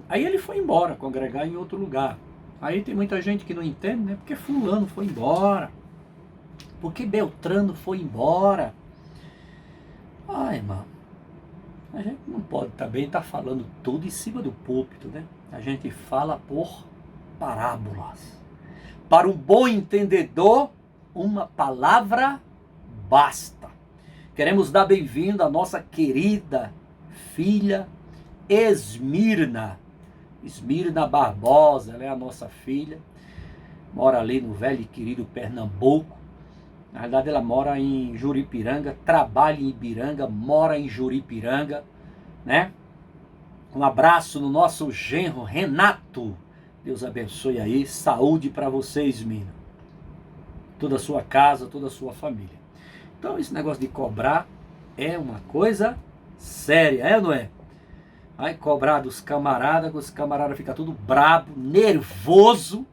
Aí ele foi embora, congregar em outro lugar. Aí tem muita gente que não entende, né? Porque fulano foi embora. Porque Beltrano foi embora. Ah, irmão, a gente não pode também estar falando tudo em cima do púlpito, né? A gente fala por parábolas. Para um bom entendedor, uma palavra basta. Queremos dar bem-vindo à nossa querida filha Esmirna. Esmirna Barbosa, ela é a nossa filha. Mora ali no velho e querido Pernambuco. Na verdade, ela mora em Juripiranga, trabalha em Ibiranga, mora em Juripiranga, né? Um abraço no nosso genro Renato. Deus abençoe aí. Saúde para vocês, mina. Toda a sua casa, toda a sua família. Então, esse negócio de cobrar é uma coisa séria, é ou não é? Vai cobrar dos camaradas, que os camaradas ficam tudo brabo, nervoso,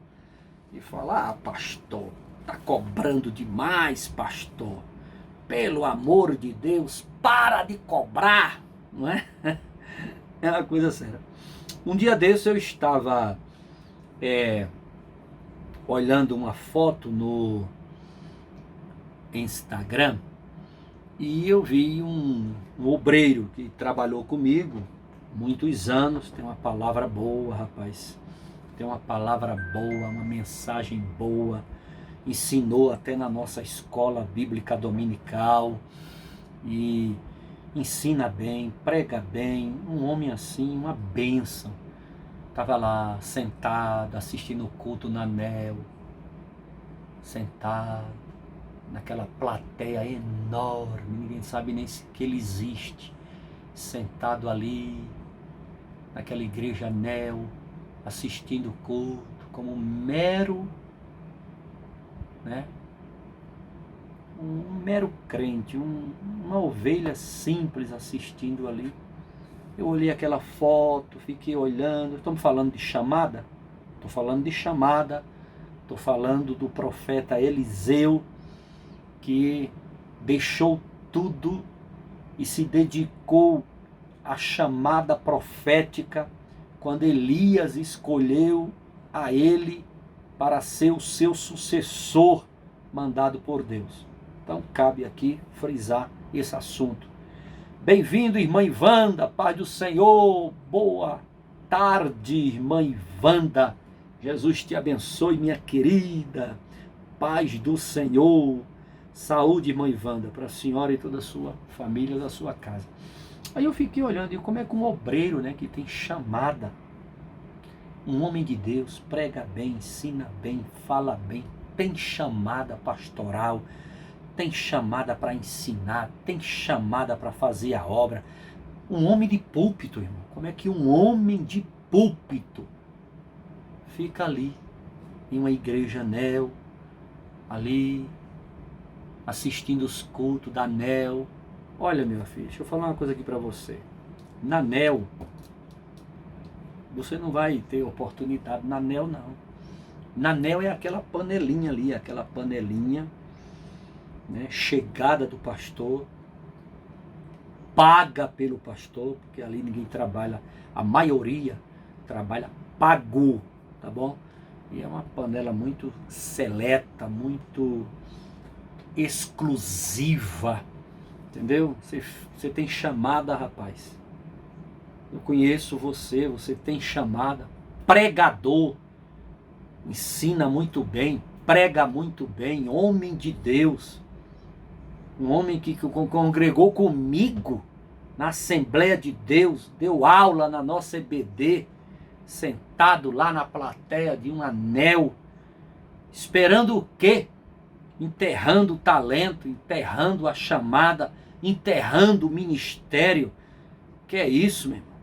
e falar: ah, pastor, tá cobrando demais, pastor. Pelo amor de Deus, para de cobrar, não é? É uma coisa séria. Um dia desse eu estava olhando uma foto no Instagram e eu vi um obreiro que trabalhou comigo muitos anos. Tem uma palavra boa, rapaz. Tem uma palavra boa, uma mensagem boa. Ensinou até na nossa escola bíblica dominical. E ensina bem, prega bem. Um homem assim, uma bênção. Estava lá sentado, assistindo o culto na Anel. Sentado naquela plateia enorme. Ninguém sabe nem que ele existe. Sentado ali, naquela igreja Anel, assistindo o culto, como um mero, né? Um mero crente, uma ovelha simples assistindo ali. Eu olhei aquela foto, fiquei olhando. Estamos falando de chamada? Estou falando de chamada. Estou falando do profeta Eliseu, que deixou tudo e se dedicou à chamada profética quando Elias escolheu a ele para ser o seu sucessor mandado por Deus. Então cabe aqui frisar esse assunto. Bem-vindo, irmã Ivanda, paz do Senhor, boa tarde, irmã Ivanda. Jesus te abençoe, minha querida, paz do Senhor. Saúde, irmã Ivanda, para a senhora e toda a sua família, da sua casa. Aí eu fiquei olhando, e como é que um obreiro, né, que tem chamada, um homem de Deus, prega bem, ensina bem, fala bem, tem chamada pastoral, tem chamada para ensinar, tem chamada para fazer a obra. Um homem de púlpito, irmão. Como é que um homem de púlpito fica ali, em uma igreja Anel, ali, assistindo os cultos da Anel? Olha, meu filho, deixa eu falar uma coisa aqui para você. Na Anel, você não vai ter oportunidade. Na Anel, não. Na Anel é aquela panelinha ali, aquela panelinha, né, chegada do pastor, paga pelo pastor, porque ali ninguém trabalha, a maioria trabalha pago, tá bom? E é uma panela muito seleta, muito exclusiva, entendeu? Você tem chamada, rapaz. Eu conheço você, você tem chamada. Pregador, ensina muito bem, prega muito bem, homem de Deus. Um homem que congregou comigo na Assembleia de Deus, deu aula na nossa EBD, sentado lá na plateia de um Anel, esperando o quê? Enterrando o talento, enterrando a chamada, enterrando o ministério. Que é isso, meu irmão?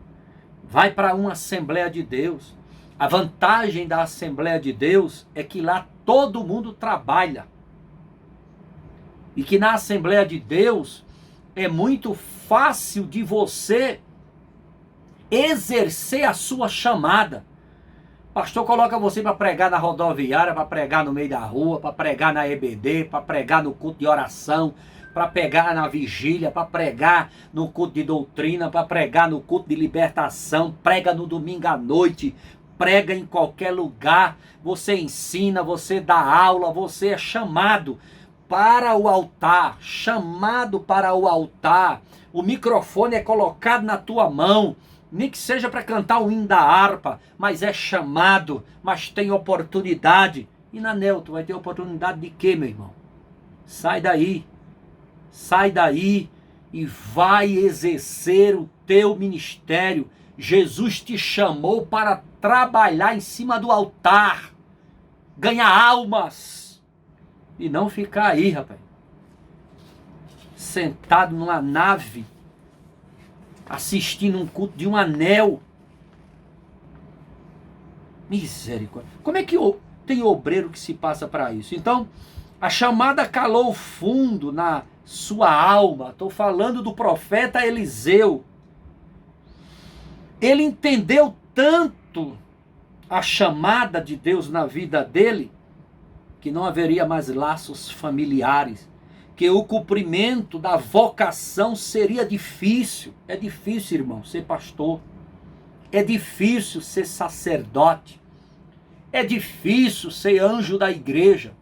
Vai para uma Assembleia de Deus. A vantagem da Assembleia de Deus é que lá todo mundo trabalha. E que na Assembleia de Deus é muito fácil de você exercer a sua chamada. O pastor coloca você para pregar na rodoviária, para pregar no meio da rua, para pregar na EBD, para pregar no culto de oração, para pegar na vigília, para pregar no culto de doutrina, para pregar no culto de libertação, prega no domingo à noite, prega em qualquer lugar, você ensina, você dá aula, você é chamado para o altar, chamado para o altar. O microfone é colocado na tua mão, nem que seja para cantar o hino da harpa, mas é chamado, mas tem oportunidade. E na Nel, tu vai ter oportunidade de quê, meu irmão? Sai daí e vai exercer o teu ministério. Jesus te chamou para trabalhar em cima do altar, ganhar almas, e não ficar aí, rapaz, sentado numa nave, assistindo um culto de um anel. Misericórdia. Como é que tem obreiro que se passa para isso? Então, a chamada calou fundo na sua alma. Estou falando do profeta Eliseu. Ele entendeu tanto a chamada de Deus na vida dele, que não haveria mais laços familiares, que o cumprimento da vocação seria difícil. É difícil, irmão, ser pastor. É difícil ser sacerdote. É difícil ser anjo da igreja.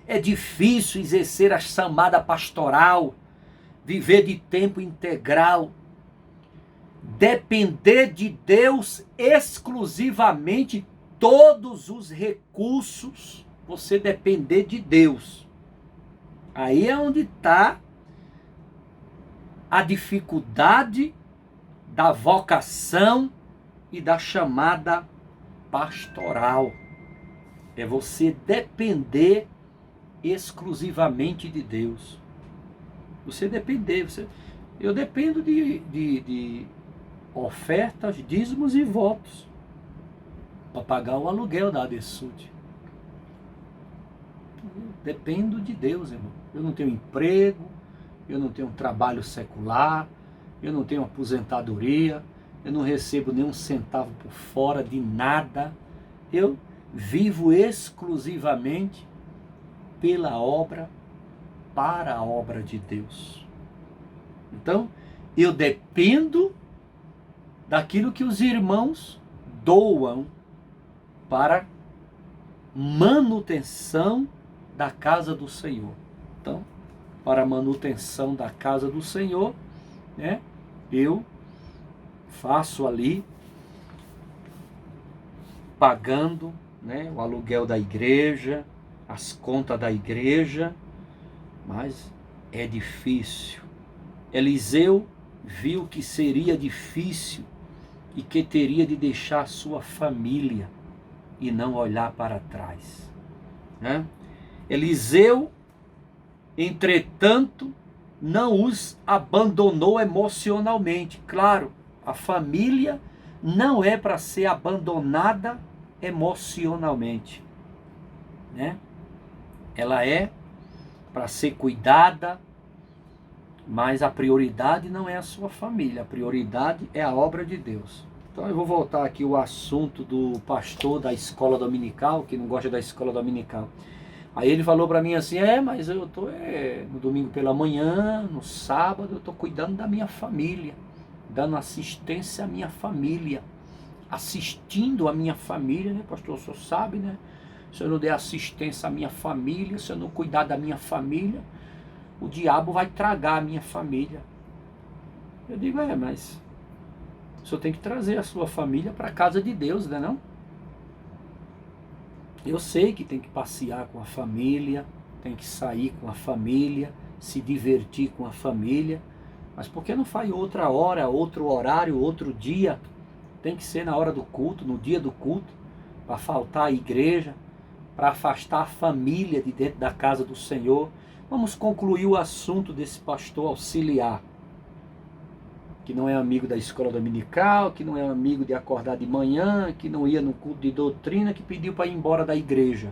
É difícil exercer a chamada pastoral, viver de tempo integral, depender de Deus exclusivamente, todos os recursos, você depender de Deus. Aí é onde está a dificuldade da vocação e da chamada pastoral. É você depender exclusivamente de Deus. Você depender. Eu dependo de ofertas, dízimos e votos para pagar o aluguel da ADESUD. Dependo de Deus, irmão. Eu não tenho emprego, eu não tenho trabalho secular, eu não tenho aposentadoria, eu não recebo nenhum centavo por fora de nada. Eu vivo exclusivamente pela obra, para a obra de Deus. Então, eu dependo daquilo que os irmãos doam para manutenção da casa do Senhor. Então, para a manutenção da casa do Senhor, né, eu faço ali, pagando, né, o aluguel da igreja, as contas da igreja, mas é difícil. Eliseu viu que seria difícil e que teria de deixar a sua família e não olhar para trás, né? Eliseu, entretanto, não os abandonou emocionalmente. Claro, a família não é para ser abandonada emocionalmente, né? Ela é para ser cuidada, mas a prioridade não é a sua família, a prioridade é a obra de Deus. Então eu vou voltar aqui o assunto do pastor da escola dominical, que não gosta da escola dominical. Aí ele falou para mim assim, mas eu estou no domingo pela manhã, no sábado, eu estou cuidando da minha família, dando assistência à minha família, assistindo a minha família, né, pastor? O senhor sabe, né? Se eu não der assistência à minha família, se eu não cuidar da minha família, o diabo vai tragar a minha família. Eu digo, mas o senhor tem que trazer a sua família para a casa de Deus, né não? Eu sei que tem que passear com a família, tem que sair com a família, se divertir com a família, mas por que não faz outra hora, outro horário, outro dia? Tem que ser na hora do culto, no dia do culto, para faltar a igreja, para afastar a família de dentro da casa do Senhor. Vamos concluir o assunto desse pastor auxiliar, que não é amigo da escola dominical, que não é amigo de acordar de manhã, que não ia no culto de doutrina, que pediu para ir embora da igreja.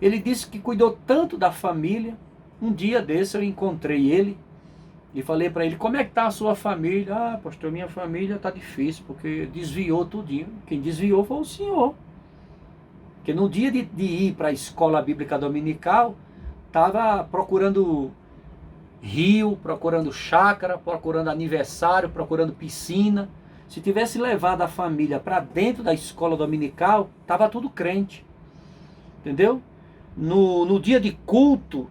Ele disse que cuidou tanto da família. Um dia desse eu encontrei ele e falei para ele, como é que está a sua família? Pastor, minha família está difícil, porque desviou tudinho. Quem desviou foi o senhor. Porque no dia de ir para a escola bíblica dominical, estava procurando rio, procurando chácara, procurando aniversário, procurando piscina. Se tivesse levado a família para dentro da escola dominical, estava tudo crente. Entendeu? No dia de culto,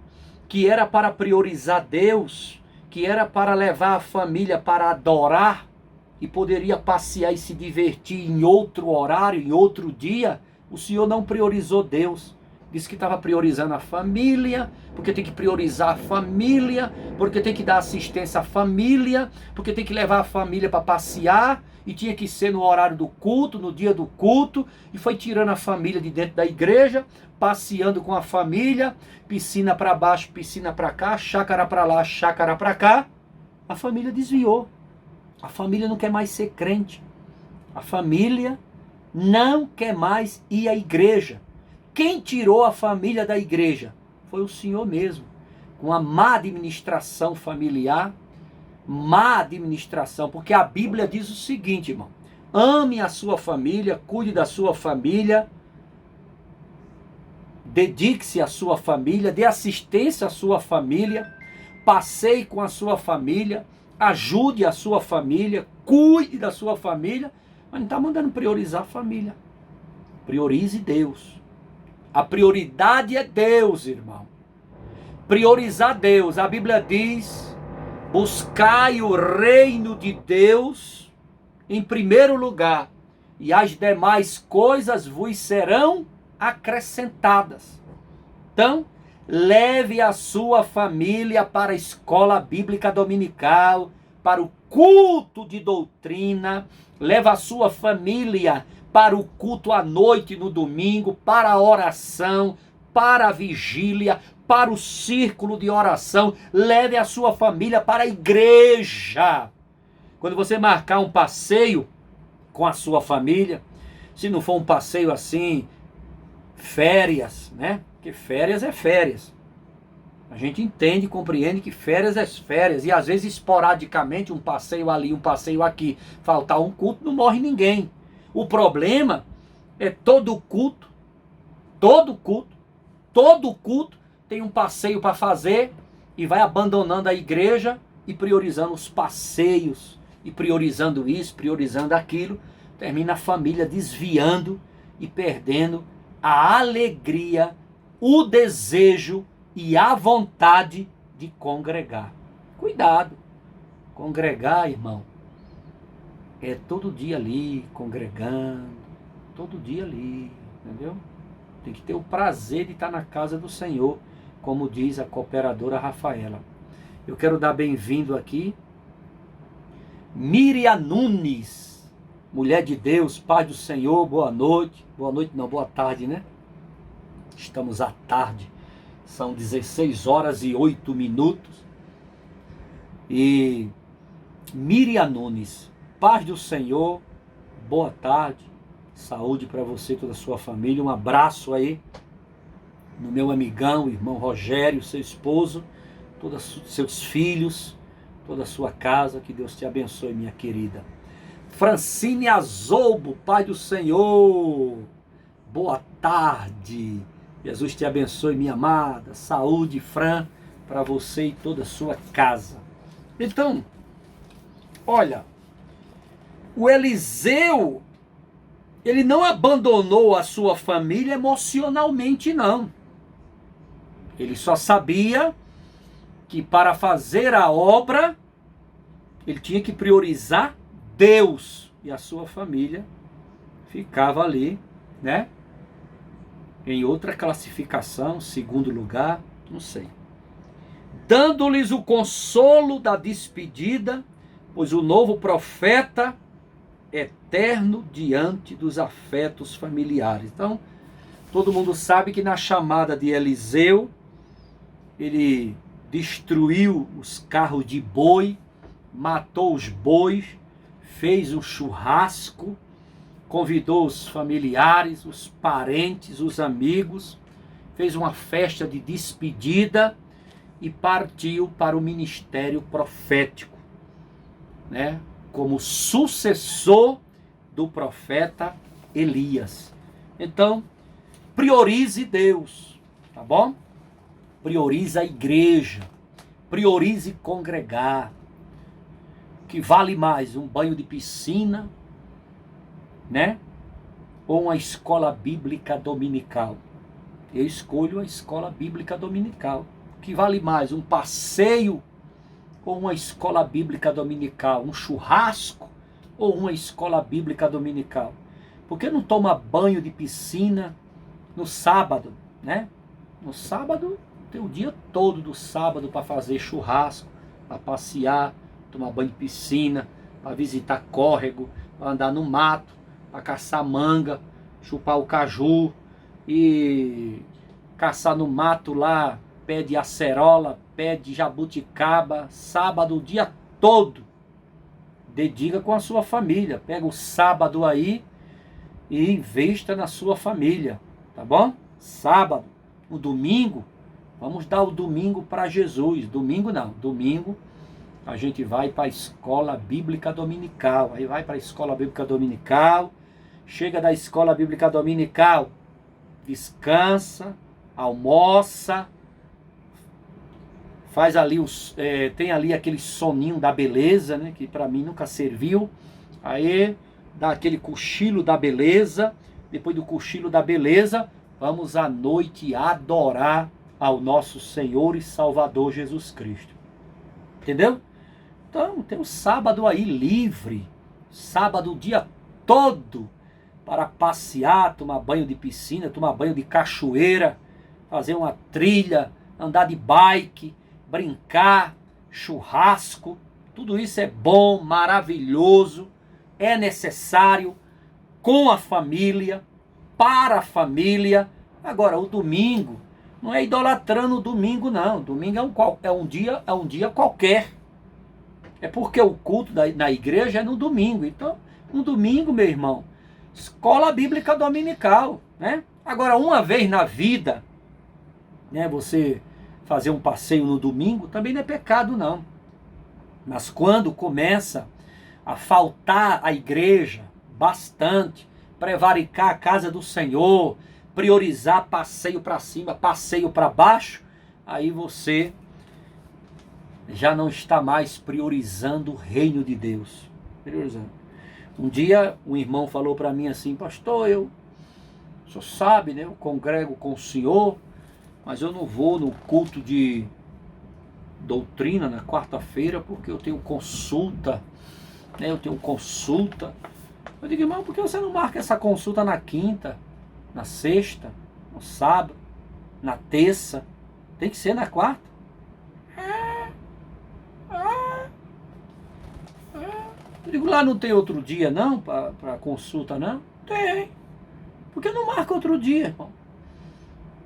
que era para priorizar Deus, que era para levar a família para adorar, e poderia passear e se divertir em outro horário, em outro dia, o Senhor não priorizou Deus. Disse que estava priorizando a família, porque tem que priorizar a família, porque tem que dar assistência à família, porque tem que levar a família para passear, e tinha que ser no horário do culto, no dia do culto, e foi tirando a família de dentro da igreja, passeando com a família, piscina para baixo, piscina para cá, chácara para lá, chácara para cá. A família desviou. A família não quer mais ser crente. A família não quer mais ir à igreja. Quem tirou a família da igreja? Foi o Senhor mesmo. Com a má administração familiar, má administração, porque a Bíblia diz o seguinte, irmão: ame a sua família, cuide da sua família, dedique-se à sua família, dê assistência à sua família, passeie com a sua família, ajude a sua família, cuide da sua família, mas não está mandando priorizar a família. Priorize Deus. A prioridade é Deus, irmão. Priorizar Deus. A Bíblia diz: buscai o reino de Deus em primeiro lugar, e as demais coisas vos serão acrescentadas. Então, leve a sua família para a escola bíblica dominical, para o culto de doutrina, leve a sua família para o culto à noite no domingo, para a oração, para a vigília, para o círculo de oração. Leve a sua família para a igreja. Quando você marcar um passeio com a sua família, se não for um passeio assim, férias, né? Porque férias é férias. A gente entende e compreende que férias é férias. E às vezes esporadicamente um passeio ali, um passeio aqui. Faltar um culto, não morre ninguém. O problema é todo culto tem um passeio para fazer e vai abandonando a igreja e priorizando os passeios, e priorizando isso, priorizando aquilo. Termina a família desviando e perdendo a alegria, o desejo e a vontade de congregar. Cuidado. Congregar, irmão, é todo dia ali, congregando, todo dia ali, entendeu? Tem que ter o prazer de estar na casa do Senhor, como diz a cooperadora Rafaela. Eu quero dar bem-vindo aqui, Miriam Nunes, mulher de Deus, paz do Senhor, boa noite. Boa noite não, boa tarde, né? Estamos à tarde, são 16 horas e 8 minutos. E Miriam Nunes, paz do Senhor, boa tarde, saúde para você e toda a sua família. Um abraço aí no meu amigão, irmão Rogério, seu esposo, todos seus filhos, toda a sua casa. Que Deus te abençoe, minha querida. Francine Azoubo, paz do Senhor, boa tarde. Jesus te abençoe, minha amada. Saúde, Fran, para você e toda a sua casa. Então, olha, o Eliseu, ele não abandonou a sua família emocionalmente, não. Ele só sabia que para fazer a obra, ele tinha que priorizar Deus. E a sua família ficava ali, né? Em outra classificação, segundo lugar, não sei. Dando-lhes o consolo da despedida, pois o novo profeta eterno diante dos afetos familiares. Então, todo mundo sabe que na chamada de Eliseu, ele destruiu os carros de boi, matou os bois, fez um churrasco, convidou os familiares, os parentes, os amigos, fez uma festa de despedida e partiu para o ministério profético, né? Como sucessor do profeta Elias. Então, priorize Deus, tá bom? Priorize a igreja, Priorize congregar. Que vale mais, um banho de piscina, né? Ou uma escola bíblica dominical? Eu escolho a escola bíblica dominical. Que vale mais, um passeio ou uma escola bíblica dominical? Um churrasco ou uma escola bíblica dominical? Por que não toma banho de piscina no sábado, né? No sábado tem o dia todo do sábado para fazer churrasco, para passear, tomar banho de piscina, para visitar córrego, para andar no mato, para caçar manga, chupar o caju e caçar no mato lá, pé de acerola, pé de jabuticaba, sábado o dia todo. Dedica com a sua família, pega o sábado aí e investa na sua família, tá bom? Sábado, o domingo, vamos dar o domingo para Jesus. Domingo não, domingo a gente vai para a escola bíblica dominical. Aí vai para a escola bíblica dominical, chega da escola bíblica dominical, descansa, almoça, faz ali tem ali aquele soninho da beleza, né, que para mim nunca serviu. Aí dá aquele cochilo da beleza. Depois do cochilo da beleza, vamos à noite adorar ao nosso Senhor e Salvador Jesus Cristo. Entendeu? Então tem um sábado aí livre, sábado o dia todo, para passear, tomar banho de piscina, tomar banho de cachoeira, fazer uma trilha, andar de bike, brincar, churrasco. Tudo isso é bom, maravilhoso, é necessário, com a família, para a família. Agora, o domingo, não é idolatrando o domingo, não. Domingo é um dia qualquer. É porque o culto na igreja é no domingo. Então, um domingo, meu irmão, escola bíblica dominical, né? Agora, uma vez na vida, né, você fazer um passeio no domingo também não é pecado, não. Mas quando começa a faltar a igreja bastante, prevaricar a casa do Senhor, priorizar passeio para cima, passeio para baixo, aí você já não está mais priorizando o reino de Deus. Priorizando. Um dia um irmão falou para mim assim: pastor, o senhor sabe, né? Eu congrego com o senhor, mas eu não vou no culto de doutrina na quarta-feira porque eu tenho consulta, né? Eu tenho consulta. Eu digo: irmão, por que você não marca essa consulta na quinta, na sexta, no sábado, na terça? Tem que ser na quarta. Eu digo: lá não tem outro dia não para consulta, não? Tem. Por que não marca outro dia, irmão?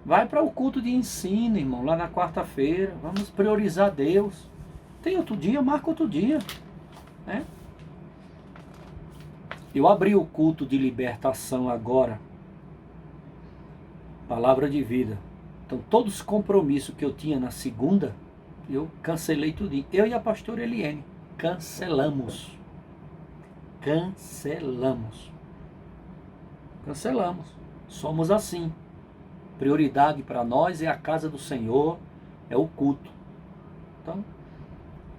Vai para o culto de ensino, irmão, lá na quarta-feira. Vamos priorizar Deus. Tem outro dia, marca outro dia, né? Eu abri o culto de libertação agora. Palavra de vida. Então, todos os compromissos que eu tinha na segunda, eu cancelei tudo. Eu e a pastora Eliene cancelamos. Cancelamos. Somos assim. Prioridade para nós é a casa do Senhor, é o culto. Então,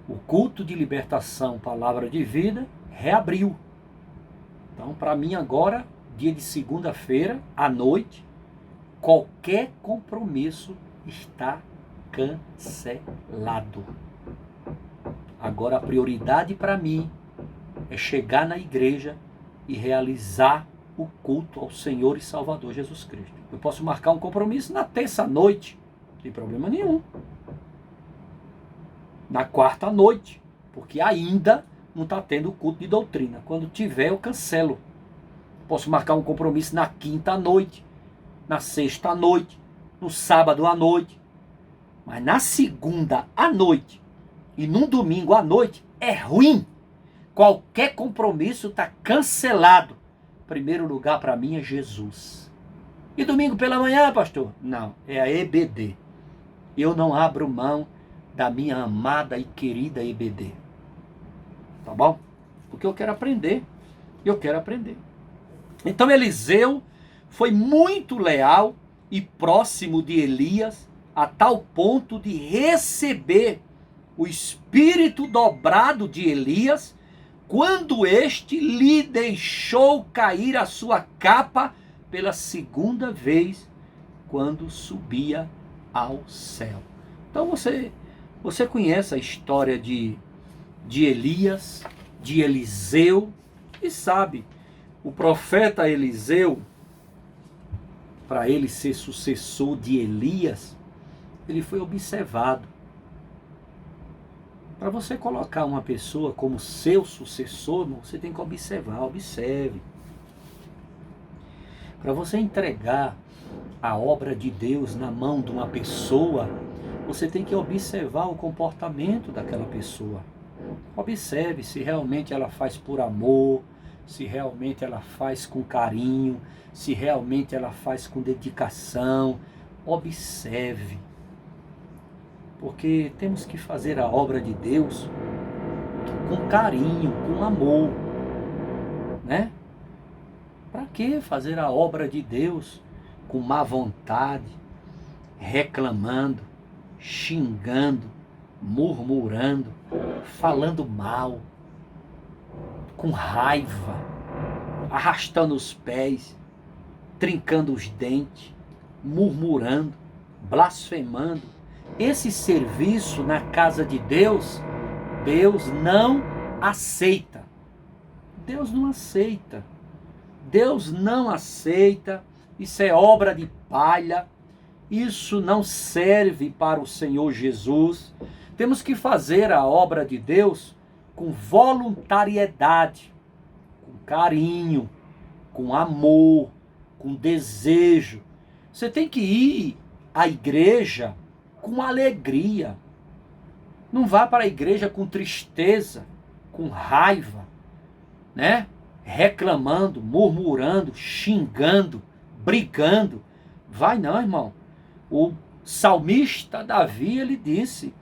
o culto de libertação, palavra de vida, reabriu. Então, para mim agora, dia de segunda-feira, à noite, qualquer compromisso está cancelado. Agora a prioridade para mim é chegar na igreja e realizar o culto ao Senhor e Salvador Jesus Cristo. Eu posso marcar um compromisso na terça-noite, não tem problema nenhum. Na quarta-noite, porque ainda não está tendo culto de doutrina. Quando tiver, eu cancelo. Posso marcar um compromisso na quinta-noite, na sexta-noite, no sábado à noite. Mas na segunda à noite e no domingo à noite é ruim. Qualquer compromisso está cancelado. Primeiro lugar para mim é Jesus. E domingo pela manhã, pastor? Não, é a EBD. Eu não abro mão da minha amada e querida EBD. Tá bom? Porque eu quero aprender. Então Eliseu foi muito leal e próximo de Elias, a tal ponto de receber o espírito dobrado de Elias, quando este lhe deixou cair a sua capa pela segunda vez, quando subia ao céu. Então você conhece a história de Elias, de Eliseu, e sabe, o profeta Eliseu, para ele ser sucessor de Elias, ele foi observado. Para você colocar uma pessoa como seu sucessor, você tem que observar, observe. Para você entregar a obra de Deus na mão de uma pessoa, você tem que observar o comportamento daquela pessoa. Observe se realmente ela faz por amor, se realmente ela faz com carinho, se realmente ela faz com dedicação. Observe. Porque temos que fazer a obra de Deus com carinho, com amor, né? Para que fazer a obra de Deus com má vontade, reclamando, xingando, murmurando, falando mal, com raiva, arrastando os pés, trincando os dentes, murmurando, blasfemando? Esse serviço na casa de Deus, Deus não aceita. Deus não aceita. Deus não aceita. Isso é obra de palha. Isso não serve para o Senhor Jesus. Temos que fazer a obra de Deus com voluntariedade, com carinho, com amor, com desejo. Você tem que ir à igreja com alegria. Não vá para a igreja com tristeza, com raiva, né? Reclamando, murmurando, xingando, brigando. Vai não, irmão. O salmista Davi, ele disse: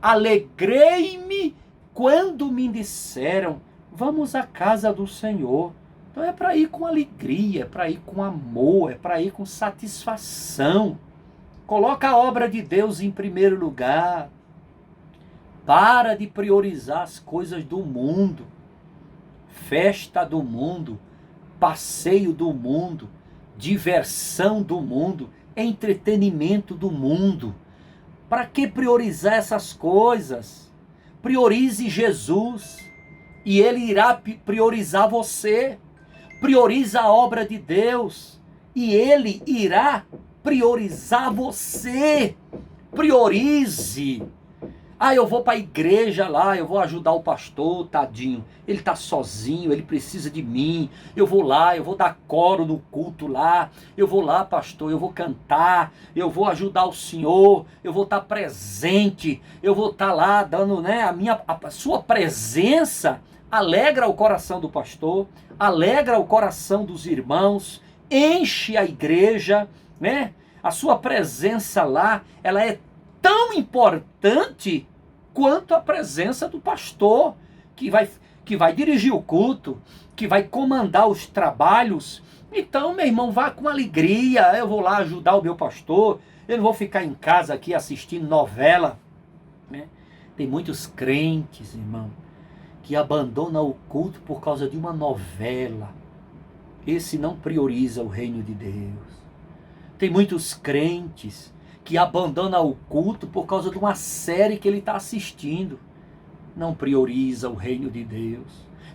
alegrei-me quando me disseram, vamos à casa do Senhor. Então é para ir com alegria, é para ir com amor, é para ir com satisfação. Coloca a obra de Deus em primeiro lugar. Para de priorizar as coisas do mundo. Festa do mundo, passeio do mundo, diversão do mundo, entretenimento do mundo. Para que priorizar essas coisas? Priorize Jesus e Ele irá priorizar você. Prioriza a obra de Deus e Ele irá priorizar você. Priorize. Eu vou para a igreja lá, eu vou ajudar o pastor, tadinho. Ele está sozinho, ele precisa de mim. Eu vou lá, eu vou dar coro no culto lá. Eu vou lá, pastor, eu vou cantar. Eu vou ajudar o senhor. Eu vou estar presente. Eu vou estar lá dando, né, a sua presença alegra o coração do pastor, alegra o coração dos irmãos, enche a igreja, né? A sua presença lá, ela é tão importante quanto a presença do pastor, que vai dirigir o culto, que vai comandar os trabalhos. Então, meu irmão, vá com alegria. Eu vou lá ajudar o meu pastor, eu não vou ficar em casa aqui assistindo novela, né? Tem muitos crentes, irmão, que abandonam o culto por causa de uma novela. Esse não prioriza o reino de Deus. Tem muitos crentes que abandonam o culto por causa de uma série que ele está assistindo. Não prioriza o reino de Deus.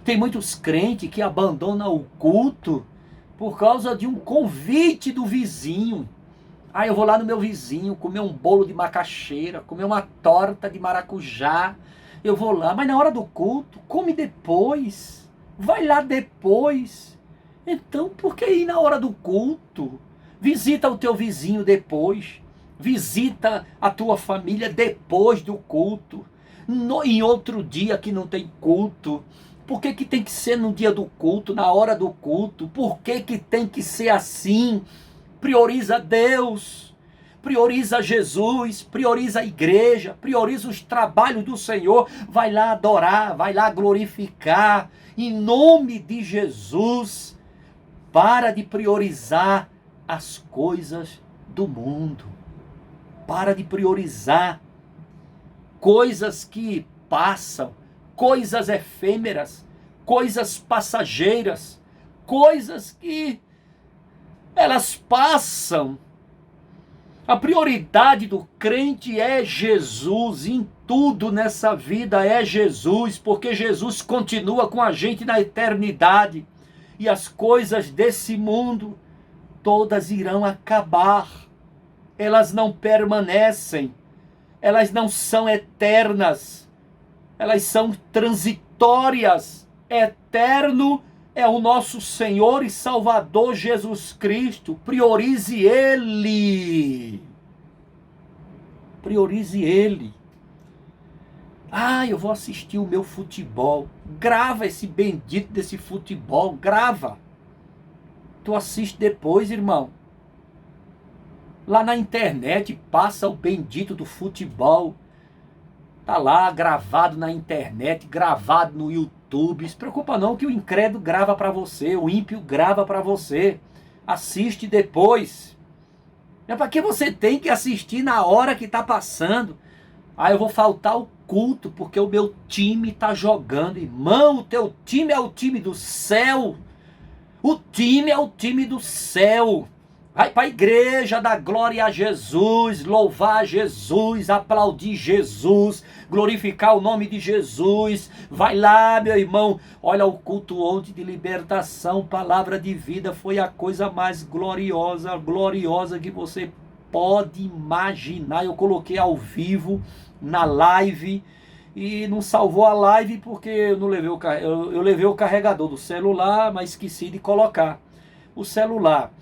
Tem muitos crentes que abandonam o culto por causa de um convite do vizinho. Eu vou lá no meu vizinho comer um bolo de macaxeira, comer uma torta de maracujá. Eu vou lá, mas na hora do culto, come depois. Vai lá depois. Então, por que ir na hora do culto? Visita o teu vizinho depois. Visita a tua família depois do culto. Em outro dia que não tem culto. Por que tem que ser no dia do culto, na hora do culto? Por que tem que ser assim? Prioriza Deus, prioriza Jesus, prioriza a igreja, prioriza os trabalhos do Senhor. Vai lá adorar, vai lá glorificar. Em nome de Jesus, para de priorizar as coisas do mundo. Para de priorizar coisas que passam, coisas efêmeras, coisas passageiras, coisas que elas passam. A prioridade do crente é Jesus, em tudo nessa vida é Jesus, porque Jesus continua com a gente na eternidade, e as coisas desse mundo todas irão acabar, elas não permanecem, elas não são eternas, elas são transitórias. Eterno é o nosso Senhor e Salvador Jesus Cristo. Priorize Ele. Priorize Ele. Ah, eu vou assistir o meu futebol. Grava esse bendito desse futebol. Grava. Tu assiste depois, irmão. Lá na internet passa o bendito do futebol. Tá lá gravado na internet, gravado no YouTube. Se preocupa não que o incrédulo grava para você, o ímpio grava para você. Assiste depois. É para que você tem que assistir na hora que tá passando. Ah, eu vou faltar o culto porque o meu time tá jogando. Irmão, o teu time é o time do céu. O time é o time do céu. Vai para a igreja, dar glória a Jesus, louvar Jesus, aplaudir Jesus, glorificar o nome de Jesus. Vai lá, meu irmão. Olha, o culto ontem de libertação, palavra de vida, foi a coisa mais gloriosa que você pode imaginar. Eu coloquei ao vivo, na live, e não salvou a live porque eu não levei eu levei o carregador do celular, mas esqueci de colocar o celular.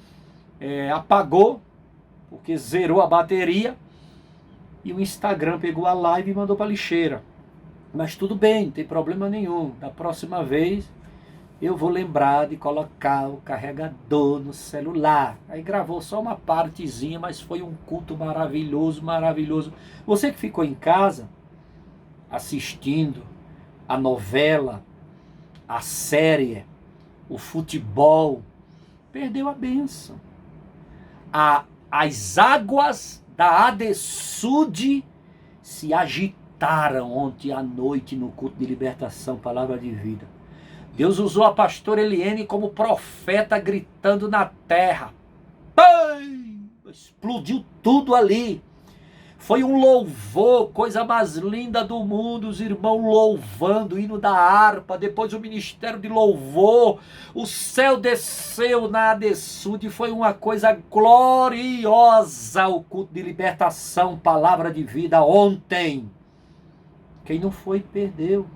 Apagou, porque zerou a bateria, e o Instagram pegou a live e mandou para lixeira. Mas tudo bem, não tem problema nenhum. Da próxima vez eu vou lembrar de colocar o carregador no celular. Aí gravou só uma partezinha, mas foi um culto maravilhoso, maravilhoso. Você que ficou em casa assistindo a novela, a série, o futebol, perdeu a bênção. As águas da Adesud se agitaram ontem à noite no culto de libertação, palavra de vida. Deus usou a pastora Eliene como profeta, gritando na terra. Pai! Explodiu tudo ali. Foi um louvor, coisa mais linda do mundo, os irmãos louvando, hino da harpa, depois o ministério de louvor, o céu desceu na Adesud, foi uma coisa gloriosa o culto de libertação, palavra de vida ontem. Quem não foi, perdeu.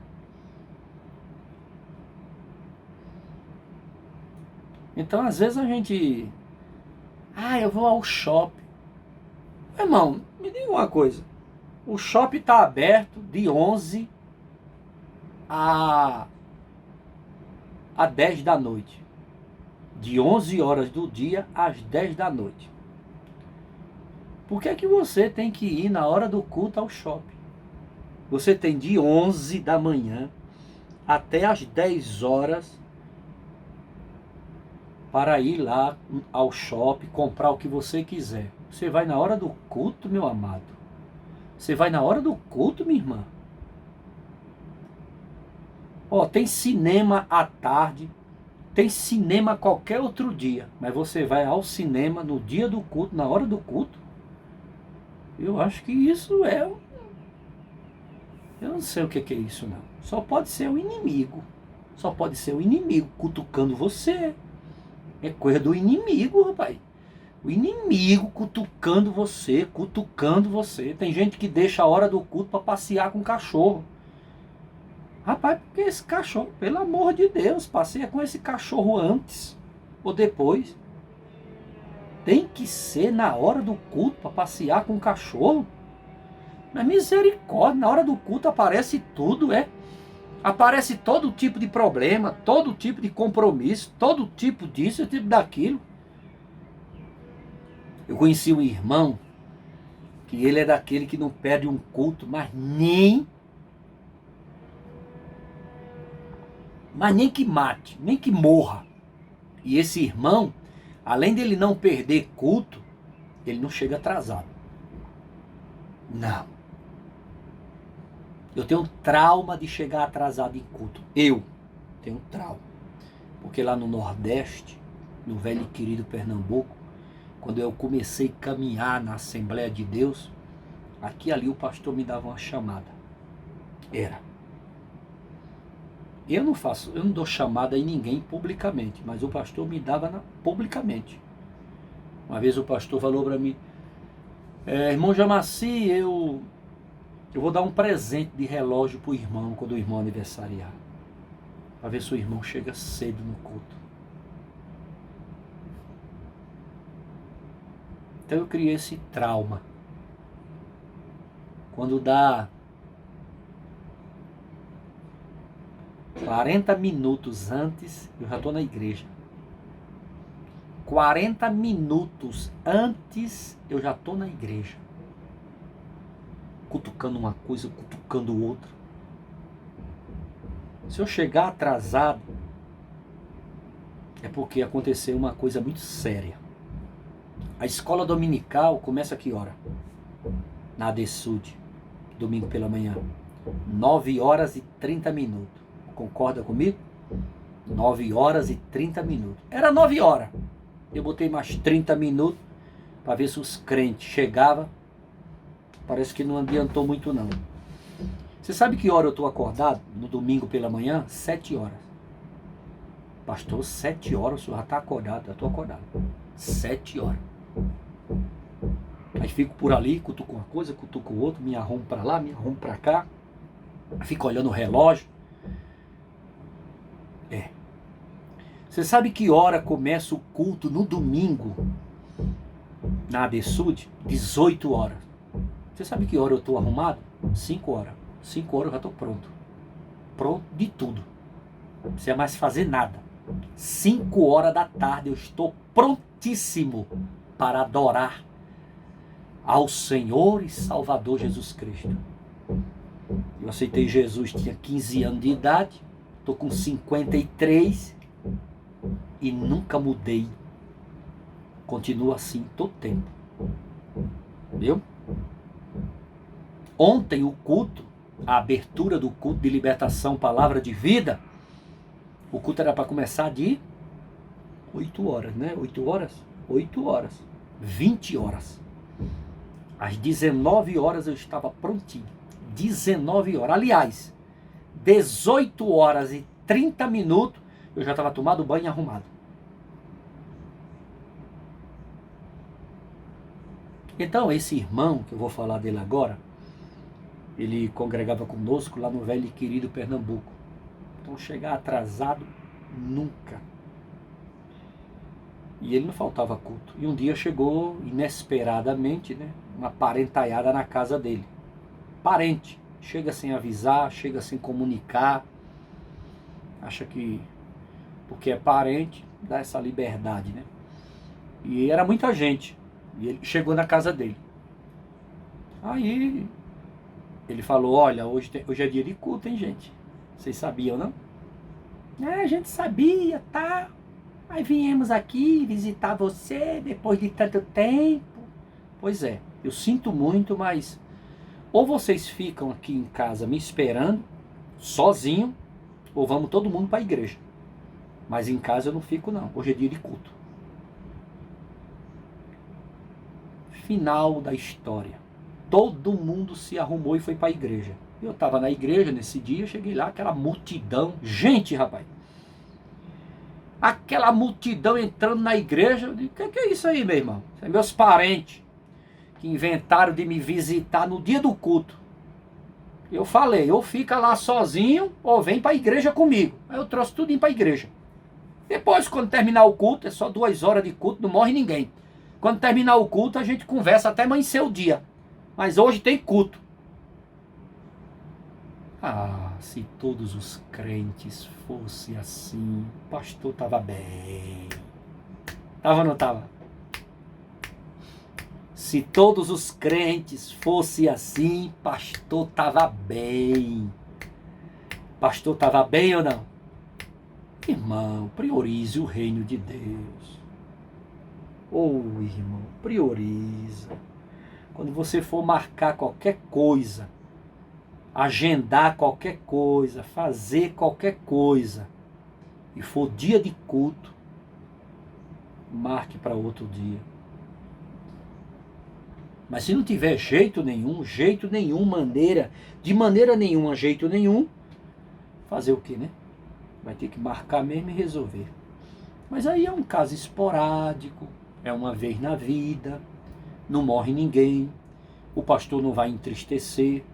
Então às vezes a gente, eu vou ao shopping. Irmão, me diga uma coisa. O shopping está aberto de 11 a 10 da noite. De 11 horas do dia às 10 da noite. Por que é que você tem que ir na hora do culto ao shopping? Você tem de 11 da manhã até às 10 horas para ir lá ao shopping, comprar o que você quiser. Você vai na hora do culto, meu amado. Você vai na hora do culto, minha irmã. Tem cinema à tarde, tem cinema qualquer outro dia, mas você vai ao cinema no dia do culto, na hora do culto? Eu acho que isso eu não sei o que é isso, não. Só pode ser o inimigo. Só pode ser o inimigo cutucando você. É coisa do inimigo, rapaz. O inimigo cutucando você, cutucando você. Tem gente que deixa a hora do culto para passear com o cachorro. Rapaz, porque esse cachorro, pelo amor de Deus, passeia com esse cachorro antes ou depois. Tem que ser na hora do culto para passear com o cachorro. Mas misericórdia, na hora do culto aparece tudo, Aparece todo tipo de problema, todo tipo de compromisso, todo tipo disso, todo tipo daquilo. Eu conheci um irmão, que ele é daquele que não perde um culto, mas nem que mate, nem que morra. E esse irmão, além dele não perder culto, ele não chega atrasado. Não. Eu tenho um trauma de chegar atrasado em culto. Eu tenho um trauma. Porque lá no Nordeste, no velho e querido Pernambuco, quando eu comecei a caminhar na Assembleia de Deus, aqui e ali o pastor me dava uma chamada. Eu não dou chamada em ninguém publicamente, mas o pastor me dava publicamente. Uma vez o pastor falou para mim, irmão Jamaci, eu vou dar um presente de relógio para o irmão quando o irmão aniversariar. Para ver se o irmão chega cedo no culto. Então eu criei esse trauma. Quando dá 40 minutos antes, eu já estou na igreja. 40 minutos antes, eu já estou na igreja. Cutucando uma coisa, cutucando outra. Se eu chegar atrasado, é porque aconteceu uma coisa muito séria. A escola dominical começa a que hora? Na ADSUD, domingo pela manhã. 9 horas e 30 minutos. Concorda comigo? 9 horas e 30 minutos. Era 9 horas. Eu botei mais 30 minutos para ver se os crentes chegavam. Parece que não adiantou muito não. Você sabe que hora eu estou acordado? No domingo pela manhã? 7 horas. Pastor, 7 horas? O senhor já está acordado? Já estou acordado. 7 horas. Aí fico por ali, cutuco uma coisa, cutuco outra, me arrumo para lá, me arrumo para cá. Fico olhando o relógio. Você sabe que hora começa o culto no domingo? Na ADSUD? 18 horas. Você sabe que hora eu estou arrumado? 5 horas. 5 horas eu já estou pronto. Pronto de tudo. Não precisa mais fazer nada. 5 horas da tarde eu estou prontíssimo para adorar ao Senhor e Salvador Jesus Cristo. Eu aceitei Jesus, tinha 15 anos de idade. Estou com 53 e nunca mudei. Continuo assim todo tempo. Viu? Ontem o culto, a abertura do culto de libertação, palavra de vida, o culto era para começar de 8 horas, né? 8 horas? 8 horas. 20 horas. Às 19 horas eu estava prontinho. 19 horas. Aliás, 18 horas e 30 minutos eu já estava tomado banho e arrumado. Então esse irmão, que eu vou falar dele agora, ele congregava conosco lá no velho e querido Pernambuco. Então chegar atrasado, nunca. E ele não faltava culto. E um dia chegou inesperadamente, né, uma parentaiada na casa dele. Parente. Chega sem avisar, chega sem comunicar. Acha que porque é parente, dá essa liberdade, né? E era muita gente. E ele chegou na casa dele. Aí ele falou, olha, hoje é dia de culto, hein, gente? Vocês sabiam, não? A gente sabia, tá? Aí viemos aqui visitar você depois de tanto tempo. Pois é, eu sinto muito, mas ou vocês ficam aqui em casa me esperando, sozinho, ou vamos todo mundo para a igreja. Mas em casa eu não fico não, hoje é dia de culto. Final da história. Todo mundo se arrumou e foi para a igreja. Eu estava na igreja nesse dia, cheguei lá, aquela multidão. Gente, rapaz. Aquela multidão entrando na igreja. Eu digo, o que é isso aí, meu irmão? São meus parentes que inventaram de me visitar no dia do culto. Eu falei, ou fica lá sozinho, ou vem para a igreja comigo. Aí eu trouxe tudo para a igreja. Depois, quando terminar o culto, é só 2 horas de culto, não morre ninguém. Quando terminar o culto, a gente conversa até amanhecer o dia. Mas hoje tem culto. Ah, se todos os crentes fossem assim, o pastor estava bem. Estava ou não estava? Se todos os crentes fossem assim, pastor estava bem. Pastor estava bem ou não? Irmão, priorize o reino de Deus. Irmão, prioriza. Quando você for marcar qualquer coisa, agendar qualquer coisa, fazer qualquer coisa, e for dia de culto, marque para outro dia. Mas se não tiver jeito nenhum, de maneira nenhuma, jeito nenhum, fazer o quê, né? Vai ter que marcar mesmo e resolver. Mas aí é um caso esporádico, é uma vez na vida, não morre ninguém, o pastor não vai entristecer,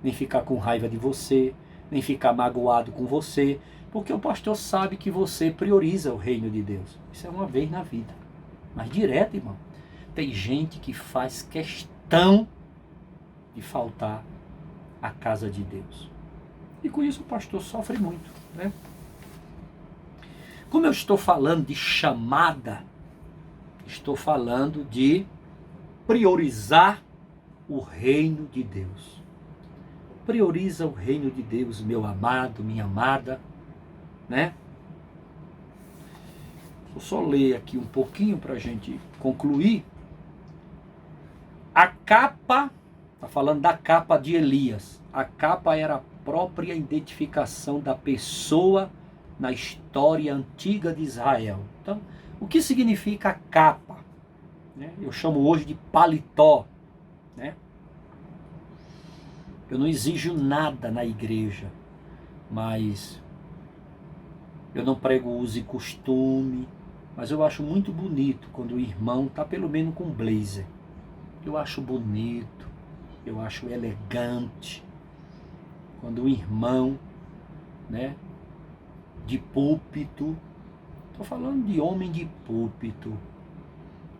nem ficar com raiva de você, nem ficar magoado com você, porque o pastor sabe que você prioriza o reino de Deus. Isso é uma vez na vida. Mas direto, irmão, tem gente que faz questão de faltar à casa de Deus. E com isso o pastor sofre muito, né? Como eu estou falando de chamada, estou falando de priorizar o reino de Deus. Prioriza o reino de Deus, meu amado, minha amada, né? Vou só ler aqui um pouquinho para a gente concluir. A capa, está falando da capa de Elias. A capa era a própria identificação da pessoa na história antiga de Israel. Então, o que significa a capa? Eu chamo hoje de paletó, né? Eu não exijo nada na igreja, mas eu não prego uso e costume, mas eu acho muito bonito quando o irmão está pelo menos com blazer. Eu acho bonito, eu acho elegante, quando o irmão, né, de púlpito, estou falando de homem de púlpito,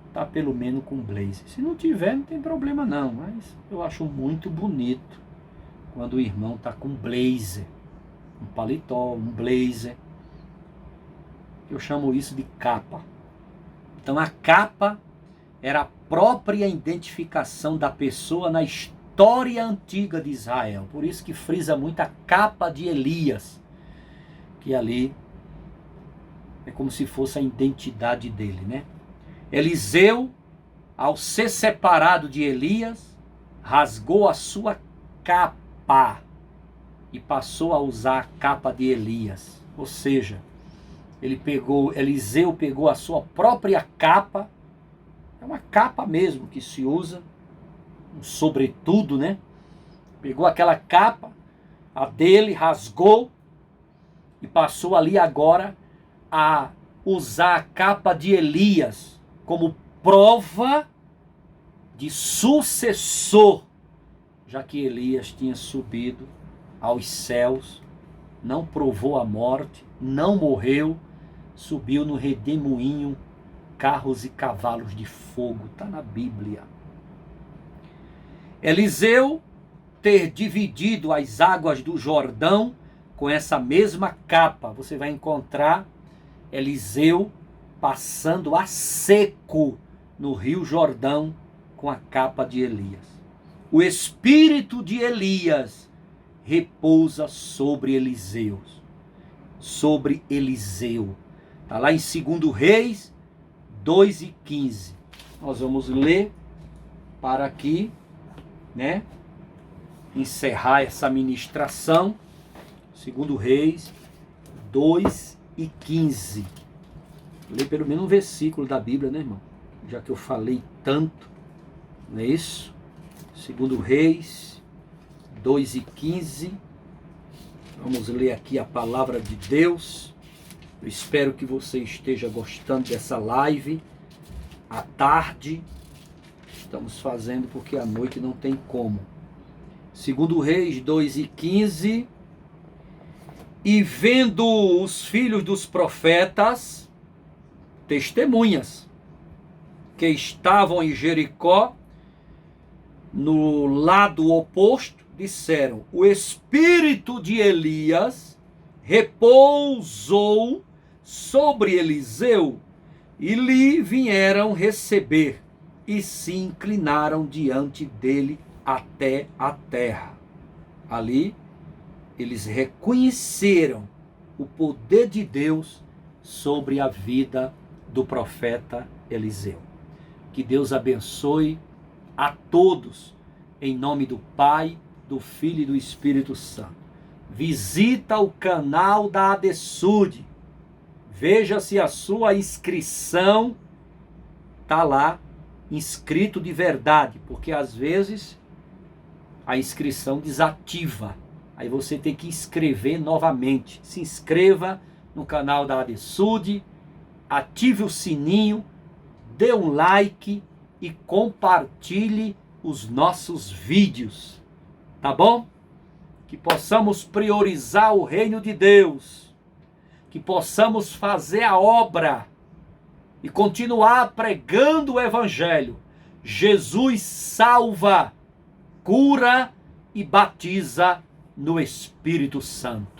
está pelo menos com blazer. Se não tiver, não tem problema não, mas eu acho muito bonito quando o irmão está com blazer, um paletó, um blazer. Eu chamo isso de capa. Então a capa era a própria identificação da pessoa na história antiga de Israel. Por isso que frisa muito a capa de Elias, que ali é como se fosse a identidade dele, né? Eliseu, ao ser separado de Elias, rasgou a sua capa e passou a usar a capa de Elias. Ou seja, Eliseu pegou a sua própria capa, é uma capa mesmo que se usa, um sobretudo, né? Pegou aquela capa, a dele, rasgou e passou ali agora a usar a capa de Elias como prova de sucessor, já que Elias tinha subido aos céus, não provou a morte, não morreu, subiu no redemoinho, carros e cavalos de fogo, está na Bíblia. Eliseu ter dividido as águas do Jordão com essa mesma capa, você vai encontrar Eliseu passando a seco no Rio Jordão com a capa de Elias. O espírito de Elias repousa sobre Eliseu. Está lá em 2 Reis 2:15. Nós vamos ler para aqui, né, encerrar essa ministração. 2 Reis 2:15. Lê pelo menos um versículo da Bíblia, né, irmão? Já que eu falei tanto, não é isso? 2 Reis 2:15. Vamos ler aqui a palavra de Deus. Eu espero que você esteja gostando dessa live. À tarde, estamos fazendo porque à noite não tem como. 2 Reis 2:15. E vendo os filhos dos profetas, testemunhas, que estavam em Jericó, no lado oposto, disseram: o espírito de Elias repousou sobre Eliseu, e lhe vieram receber, e se inclinaram diante dele até a terra. Ali, eles reconheceram o poder de Deus sobre a vida do profeta Eliseu. Que Deus abençoe a todos, em nome do Pai, do Filho e do Espírito Santo. Visita o canal da ADESUD. Veja se a sua inscrição está lá, inscrito de verdade, porque às vezes a inscrição desativa. Aí você tem que inscrever novamente. Se inscreva no canal da ADESUD, ative o sininho, dê um like e compartilhe os nossos vídeos. Tá bom? Que possamos priorizar o reino de Deus, que possamos fazer a obra e continuar pregando o Evangelho. Jesus salva, cura e batiza no Espírito Santo.